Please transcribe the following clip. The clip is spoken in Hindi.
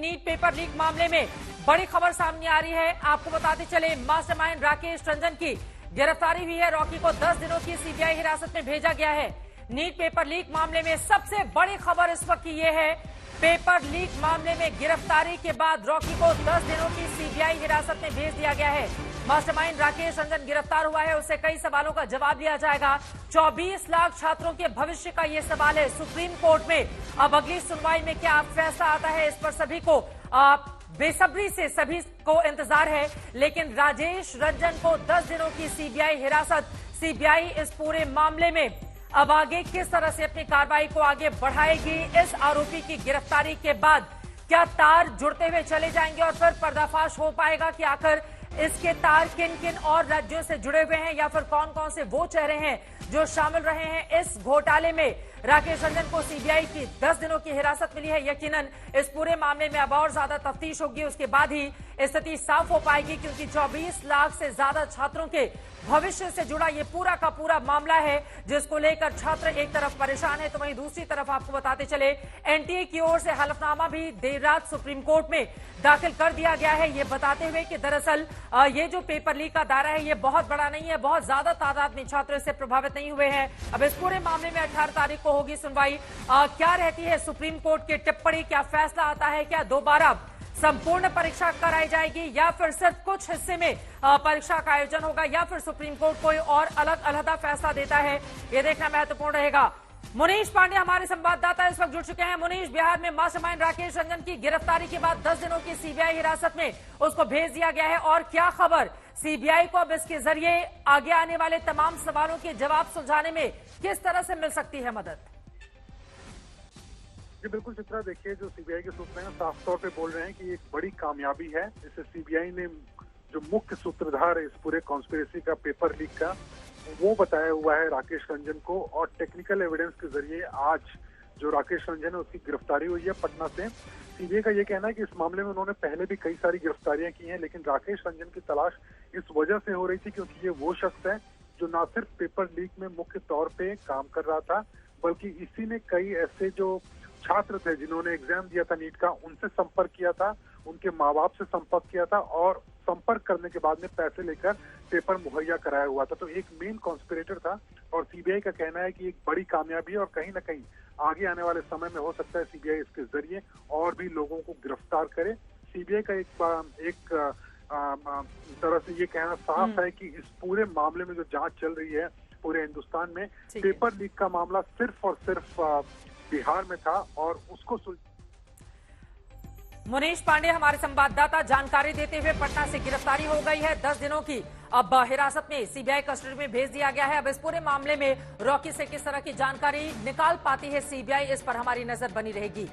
नीट पेपर लीक मामले में बड़ी खबर सामने आ रही है। आपको बताते चले, मास्टरमाइंड राकेश रंजन की गिरफ्तारी हुई है। रॉकी को 10 दिनों की सीबीआई हिरासत में भेजा गया है। नीट पेपर लीक मामले में सबसे बड़ी खबर इस वक्त ये है, पेपर लीक मामले में गिरफ्तारी के बाद रॉकी को 10 दिनों की सीबीआई हिरासत में भेज दिया गया है। मास्टरमाइंड राकेश रंजन गिरफ्तार हुआ है, उससे कई सवालों का जवाब लिया जाएगा। 24 लाख छात्रों के भविष्य का ये सवाल है सुप्रीम कोर्ट में। अब अगली सुनवाई में क्या फैसला आता है, इस पर सभी को बेसब्री से सभी को इंतजार है। लेकिन राकेश रंजन को 10 दिनों की सीबीआई हिरासत, सीबीआई इस पूरे मामले में अब आगे किस तरह से अपनी कार्रवाई को आगे बढ़ाएगी, इस आरोपी की गिरफ्तारी के बाद क्या तार जुड़ते हुए चले जाएंगे और फिर पर्दाफाश हो पाएगा कि आखिर इसके तार किन किन और राज्यों से जुड़े हुए हैं, या फिर कौन कौन से वो चेहरे हैं जो शामिल रहे हैं इस घोटाले में। राकेश रंजन को सीबीआई की 10 दिनों की हिरासत मिली है। यकीनन इस पूरे मामले में अब और ज्यादा तफ्तीश होगी, उसके बाद ही स्थिति साफ हो पाएगी, क्योंकि 24 लाख से ज्यादा छात्रों के भविष्य से जुड़ा ये पूरा का पूरा मामला है, जिसको लेकर छात्र एक तरफ परेशान है तो वहीं दूसरी तरफ आपको बताते चले, एनटीए की ओर से हलफनामा भी देर रात सुप्रीम कोर्ट में दाखिल कर दिया गया है, ये बताते हुए कि दरअसल ये जो पेपर लीक का दायरा है ये बहुत बड़ा नहीं है, बहुत ज्यादा तादाद में छात्र इससे प्रभावित नहीं हुए हैं। अब इस पूरे मामले में 18 तारीख को होगी सुनवाई। क्या रहती है सुप्रीम कोर्ट की टिप्पणी, क्या फैसला आता है, क्या दोबारा संपूर्ण परीक्षा कराई जाएगी या फिर सिर्फ कुछ हिस्से में परीक्षा का आयोजन होगा, या फिर सुप्रीम कोर्ट कोई और अलग अलहदा फैसला देता है, ये देखना महत्वपूर्ण रहेगा। मुनीश पांडे हमारे संवाददाता इस वक्त जुड़ चुके हैं। मुनीश, बिहार में मास्टरमाइंड राकेश रंजन की गिरफ्तारी के बाद 10 दिनों की सीबीआई हिरासत में उसको भेज दिया गया है, और क्या खबर, सीबीआई को अब इसके जरिए आगे आने वाले तमाम सवालों के जवाब सुलझाने में किस तरह से मिल सकती है मदद? जी बिल्कुल चित्रा, देखिए जो सीबीआई के सूत्र हैं साफ तौर पे बोल रहे हैं कि एक बड़ी कामयाबी है। इससे सीबीआई ने जो मुख्य सूत्रधार है इस पूरे कॉन्स्पिरेसी का, पेपर लीक का, वो बताया हुआ है राकेश रंजन को, और टेक्निकल एविडेंस के जरिए आज जो राकेश रंजन है उसकी गिरफ्तारी हुई है पटना से। सीबीआई का ये कहना है कि इस मामले में उन्होंने पहले भी कई सारी गिरफ्तारियां की हैं, लेकिन राकेश रंजन की तलाश इस वजह से हो रही थी क्योंकि ये वो शख्स है जो न सिर्फ पेपर लीक में मुख्य तौर पे काम कर रहा था, बल्कि इसी ने कई ऐसे जो छात्र थे जिन्होंने एग्जाम दिया था नीट का, उनसे संपर्क किया था, उनके माँ बाप से संपर्क किया था, और संपर्क करने के बाद में पैसे लेकर पेपर मुहैया कराया हुआ था। तो एक मेन कॉन्स्पिरेटर था, और सीबीआई का कहना है कि एक बड़ी कामयाबी है, और कहीं ना कहीं आगे आने वाले समय में हो सकता है सीबीआई इसके जरिए और भी लोगों को गिरफ्तार करे। सीबीआई का एक तरह से ये कहना साफ है कि इस पूरे मामले में जो जांच चल रही है पूरे हिंदुस्तान में, पेपर लीक का मामला सिर्फ और सिर्फ बिहार में था, और उसको मुनीश पांडे हमारे संवाददाता जानकारी देते हुए, पटना से गिरफ्तारी हो गई है, 10 दिनों की अब हिरासत में सीबीआई कस्टडी में भेज दिया गया है। अब इस पूरे मामले में रॉकी से किस तरह की जानकारी निकाल पाती है सीबीआई, इस पर हमारी नजर बनी रहेगी।